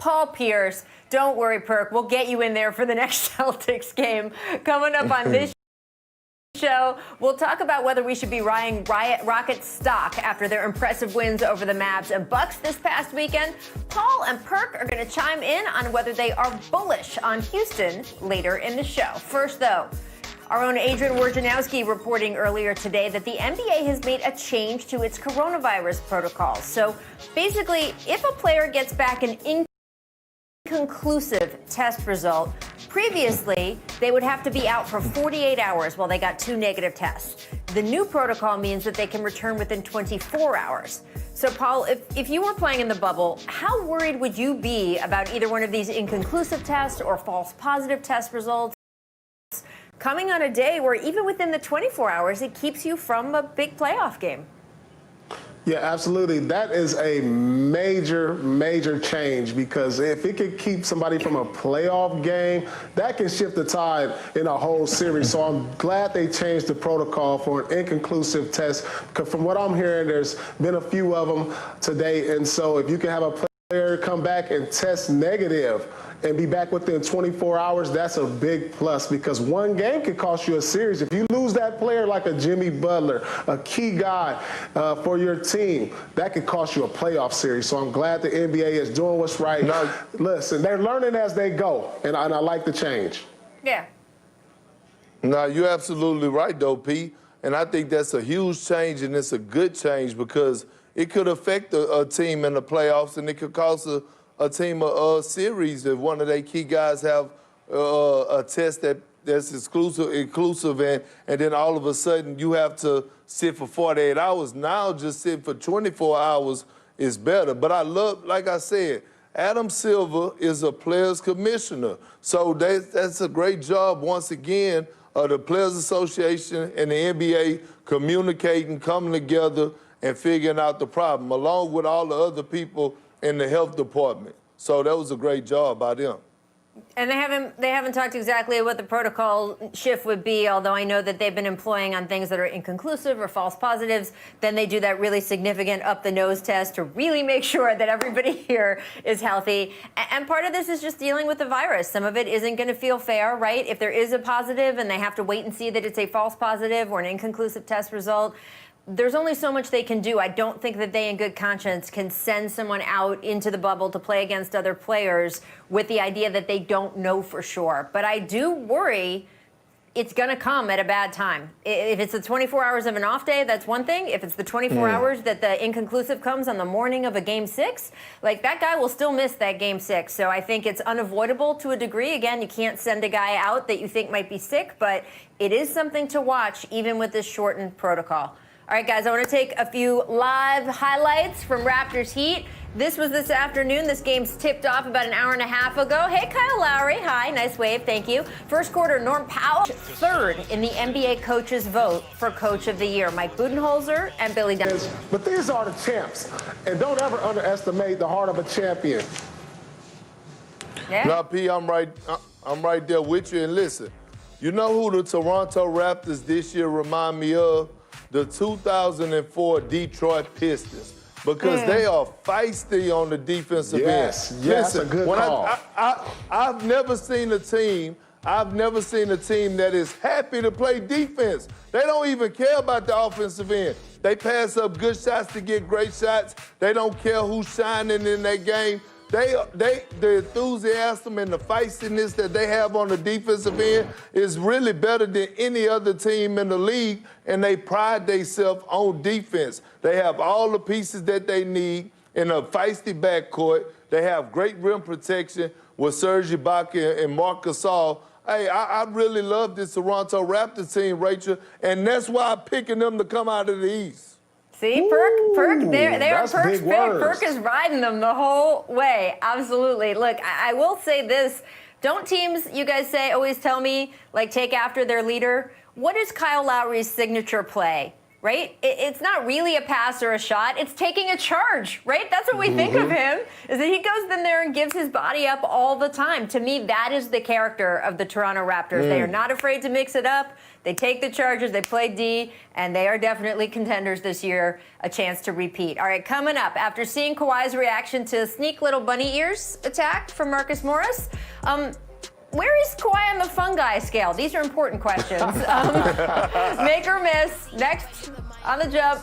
Paul Pierce. Don't worry, Perk. We'll get you in there for the next Celtics game. Coming up on this show, we'll talk about whether we should be riding Rockets stock after their impressive wins over the Mavs and Bucks this past weekend. Paul and Perk are going to chime in on whether they are bullish on Houston later in the show. First, though, our own Adrian Wojnarowski reporting earlier today that the NBA has made a change to its coronavirus protocols. So basically, if a player gets back an inconclusive test result, previously they would have to be out for 48 hours while they got 2 negative tests. The new protocol means that they can return within 24 hours. So, Paul, if you were playing in the bubble, how worried would you be about either one of these inconclusive tests or false positive test results coming on a day where even within the 24 hours, it keeps you from a big playoff game? Yeah, absolutely. That is a major, major change, because if it could keep somebody from a playoff game, that can shift the tide in a whole series. So I'm glad they changed the protocol for an inconclusive test, because from what I'm hearing, there's been a few of them today. And so if you can have a player come back and test negative and be back within 24 hours, that's a big plus, because one game could cost you a series. If you lose that player like a Jimmy Butler, a key guy for your team, that could cost you a playoff series. So I'm glad the NBA is doing what's right. Now, listen, they're learning as they go, and I like the change. Yeah. No, you're absolutely right, though, P. And I think that's a huge change, and it's a good change, because it could affect a team in the playoffs, and it could cost a team a series if one of their key guys have a test that's inclusive, and then all of a sudden you have to sit for 48 hours. Now just sit for 24 hours is better. But I love, like I said, Adam Silver is a players commissioner. So that's a great job, once again, of the Players Association and the NBA communicating, coming together, and figuring out the problem, along with all the other people in the health department. So that was a great job by them. And they haven't talked exactly what the protocol shift would be, although I know that they've been employing on things that are inconclusive or false positives. Then they do that really significant up-the-nose test to really make sure that everybody here is healthy. And part of this is just dealing with the virus. Some of it isn't going to feel fair, right? If there is a positive and they have to wait and see that it's a false positive or an inconclusive test result, there's only so much they can do. I don't think that they, in good conscience, can send someone out into the bubble to play against other players with the idea that they don't know for sure. But I do worry it's going to come at a bad time. If it's the 24 hours of an off day, that's one thing. If it's the 24 hours that the inconclusive comes on the morning of a Game 6, like, that guy will still miss that Game 6. So I think it's unavoidable to a degree. Again, you can't send a guy out that you think might be sick, but it is something to watch even with this shortened protocol. All right, guys, I want to take a few live highlights from Raptors Heat. This was this afternoon. This game's tipped off about an hour and a half ago. Hey, Kyle Lowry. Hi, nice wave, thank you. First quarter, Norm Powell, third in the NBA coaches' vote for Coach of the Year. Mike Budenholzer and Billy Donovan. But these are the champs, and don't ever underestimate the heart of a champion. Yeah. Now, P, I'm right there with you. And listen, you know who the Toronto Raptors this year remind me of? The 2004 Detroit Pistons, because they are feisty on the defensive end. Yes, Listen, a good call. I've never seen a team that is happy to play defense. They don't even care about the offensive end. They pass up good shots to get great shots. They don't care who's shining in that game. The enthusiasm and the feistiness that they have on the defensive end is really better than any other team in the league, and they pride themselves on defense. They have all the pieces that they need in a feisty backcourt. They have great rim protection with Serge Ibaka and Marc Gasol. Hey, I really love this Toronto Raptors team, Rachel, and that's why I'm picking them to come out of the East. See, Perk, they are Perk's pick. Words. Perk is riding them the whole way. Absolutely. Look, I will say this. Don't teams, you guys always tell me, like, take after their leader? What is Kyle Lowry's signature play? right? It's not really a pass or a shot. It's taking a charge, right? That's what we think of him, is that he goes in there and gives his body up all the time. To me, that is the character of the Toronto Raptors. They are not afraid to mix it up. They take the charges, they play D, and they are definitely contenders this year, a chance to repeat. All right, coming up, after seeing Kawhi's reaction to a sneak little bunny ears attack from Marcus Morris, where is Kawhi on the fungi scale? These are important questions. Make or miss, next on The Jump.